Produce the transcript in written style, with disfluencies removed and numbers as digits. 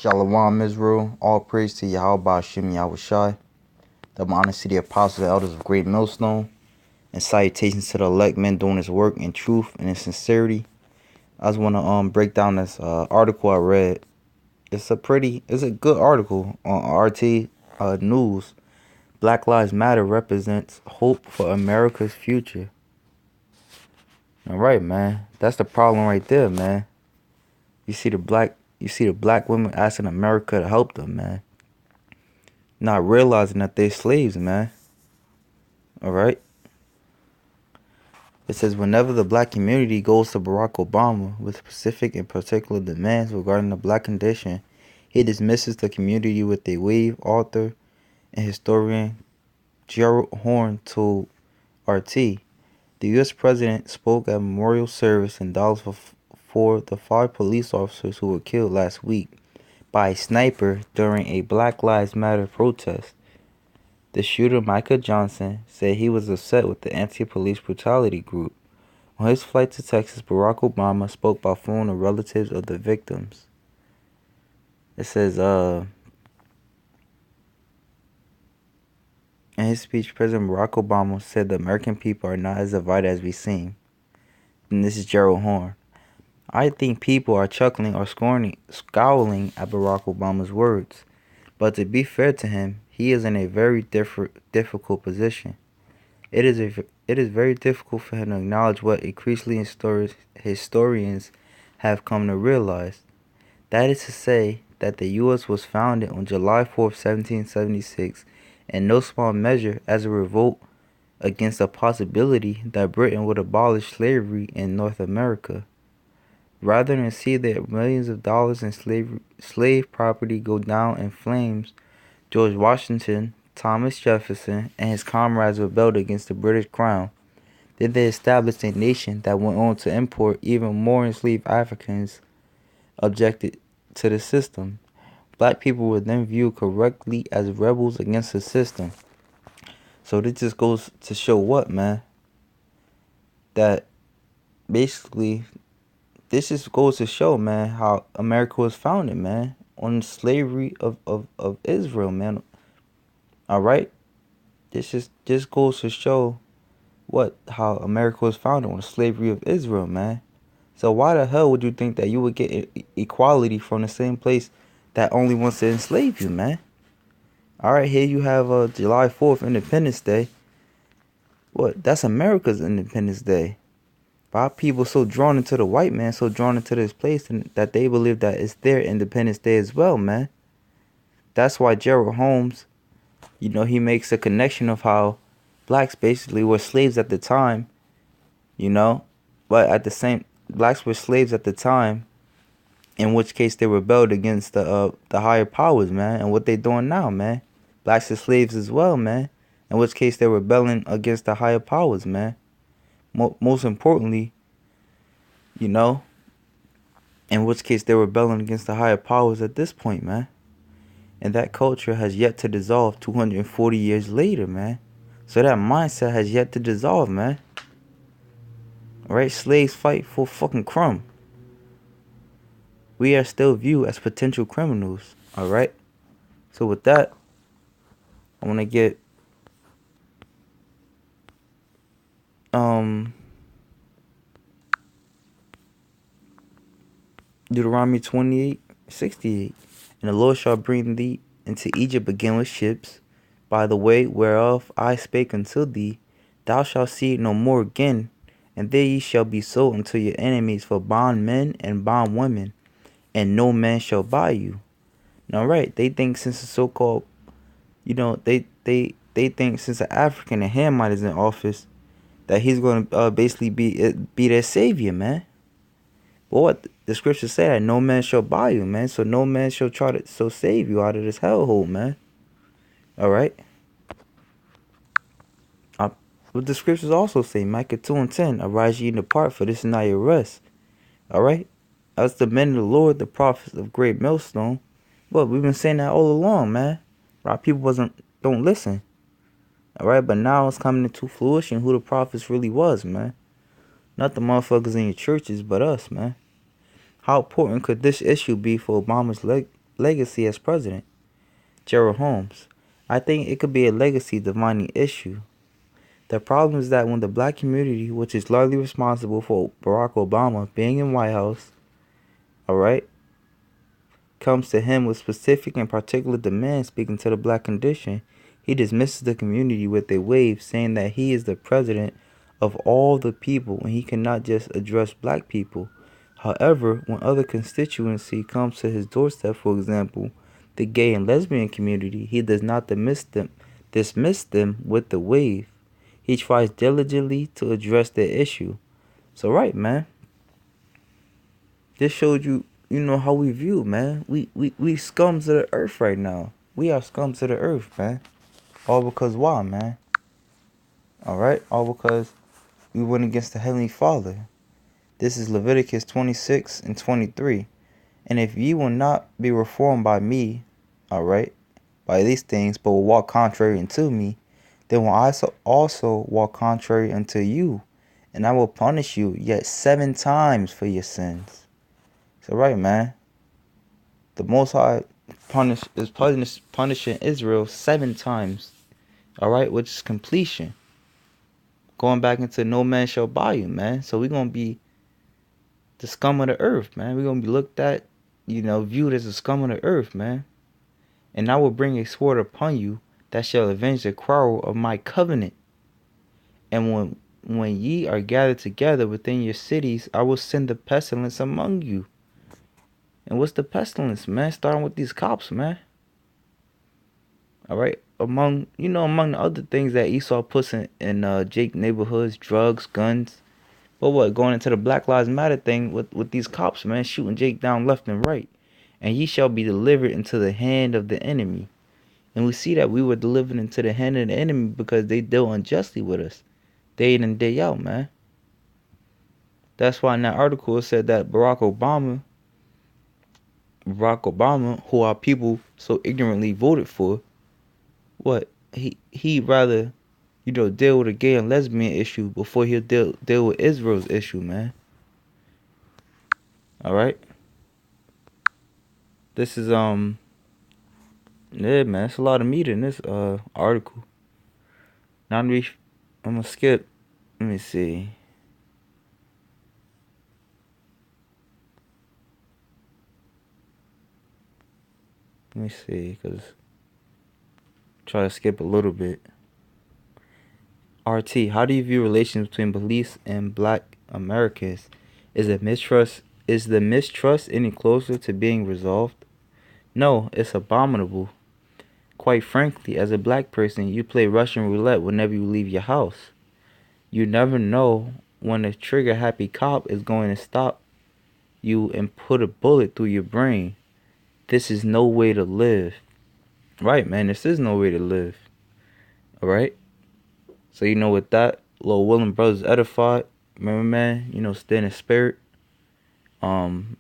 Shalom Israel, all praise to YAHAWAH, BAHASHAM, YAHAWASHI, the honor to the apostles and elders of Great Millstone, and salutations to the elect men doing this work in truth and in sincerity. I just want to break down this article I read. It's a good article on RT News. Black Lives Matter represents hope for America's future. All right, man. That's the problem right there, man. You see the black women asking America to help them, man. Not realizing that they're slaves, man. Alright? It says, whenever the black community goes to Barack Obama with specific and particular demands regarding the black condition, he dismisses the community with a wave. Author and historian Gerald Horne told RT. The U.S. President spoke at a memorial service in Dallas for the 5 police officers who were killed last week by a sniper during a Black Lives Matter protest. The shooter, Micah Johnson, said he was upset with the anti-police brutality group. On his flight to Texas, Barack Obama spoke by phone to relatives of the victims. It says, in his speech, President Barack Obama said the American people are not as divided as we seem. And this is Gerald Horne. I think people are chuckling or scowling at Barack Obama's words. But to be fair to him, he is in a very difficult position. It is very difficult for him to acknowledge what increasingly historians have come to realize. That is to say that the U.S. was founded on July 4th, 1776, in no small measure as a revolt against the possibility that Britain would abolish slavery in North America. Rather than see their millions of dollars in slave property go down in flames, George Washington, Thomas Jefferson, and his comrades rebelled against the British Crown. Then they established a nation that went on to import even more enslaved Africans objected to the system. Black people were then viewed correctly as rebels against the system. So this just goes to show what, man? That basically, this just goes to show, man, how America was founded, man, on slavery of Israel, man. All right? This just goes to show how America was founded on the slavery of Israel, man. So why the hell would you think that you would get equality from the same place that only wants to enslave you, man? All right, here you have July 4th, Independence Day. That's America's Independence Day. Why are people so drawn into the white man, so drawn into this place, and that they believe that it's their Independence Day as well, man? That's why Gerald Holmes, he makes a connection of how blacks basically were slaves at the time, but at the same, blacks were slaves at the time, in which case they rebelled against the higher powers, man. And what they doing now, man? Blacks are slaves as well, man. In which case they're rebelling against the higher powers, man. Most importantly, in which case they're rebelling against the higher powers at this point, man. And that culture has yet to dissolve 240 years later, man. So that mindset has yet to dissolve, man. Alright, slaves fight for fucking crumb. We are still viewed as potential criminals, alright? So with that, I want to get Deuteronomy 28:68. And the Lord shall bring thee into Egypt again with ships, by the way whereof I spake unto thee. Thou shalt see it no more again, and there ye shall be sold unto your enemies for bondmen and bondwomen, and no man shall buy you. Now, right, they think since the so-called, they think since the African and Hamite is in office, that he's going to basically be their savior, man. But what the scriptures say that no man shall buy you, man. So no man shall try to save you out of this hellhole, man. All right. What the scriptures also say, Micah 2:10, arise ye and depart, for this is not your rest. All right. As the men of the Lord, the prophets of Great Millstone. But we've been saying that all along, man. Our people don't listen. All right. But now it's coming into fruition who the prophets really was, man. Not the motherfuckers in your churches, but us, man. How important could this issue be for Obama's legacy as president. Gerald Holmes. I think it could be a legacy defining issue. The problem is that when the black community, which is largely responsible for Barack Obama being in White House, alright, comes to him with specific and particular demands speaking to the black condition, he dismisses the community with a wave, saying that he is the president of all the people and he cannot just address black people. However, when other constituency comes to his doorstep, for example, the gay and lesbian community, he does not dismiss them with the wave. He tries diligently to address the issue. So right, man. This showed you, how we view, man. We scums of the earth right now. We are scums of the earth, man. All because why, man? Alright? All because we went against the Heavenly Father. This is Leviticus 26 and 23. And if ye will not be reformed by me, alright, by these things, but will walk contrary unto me, then will I also walk contrary unto you, and I will punish you yet 7 times for your sins. So right, man. The Most High is punishing Israel 7 times. Alright, which is completion. Going back into no man shall buy you, man. So we're going to be the scum of the earth, man. We're going to be looked at, viewed as the scum of the earth, man. And I will bring a sword upon you that shall avenge the quarrel of my covenant. And when ye are gathered together within your cities, I will send the pestilence among you. And what's the pestilence, man? Starting with these cops, man. Alright? Among the other things that Esau puts in Jake neighborhoods, drugs, guns. But what? Going into the Black Lives Matter thing with these cops, man, shooting Jake down left and right. And ye shall be delivered into the hand of the enemy. And we see that we were delivered into the hand of the enemy because they deal unjustly with us. Day in and day out, man. That's why in that article it said that Barack Obama, who our people so ignorantly voted for, what? He'd rather, deal with a gay and lesbian issue before he'll deal with Israel's issue, man. Alright? This is, yeah, man, it's a lot of meat in this, article. Now I'm gonna skip, let me see. Let me see, because try to skip a little bit. RT, how do you view relations between police and black Americans? Is the mistrust any closer to being resolved? No, it's abominable. Quite frankly, as a black person, you play Russian roulette whenever you leave your house. You never know when a trigger-happy cop is going to stop you and put a bullet through your brain. This is no way to live. Right, man, this is no way to live. Alright? So, with that, Lord willing, brothers edified. Remember, man, stay in the spirit. Shalom.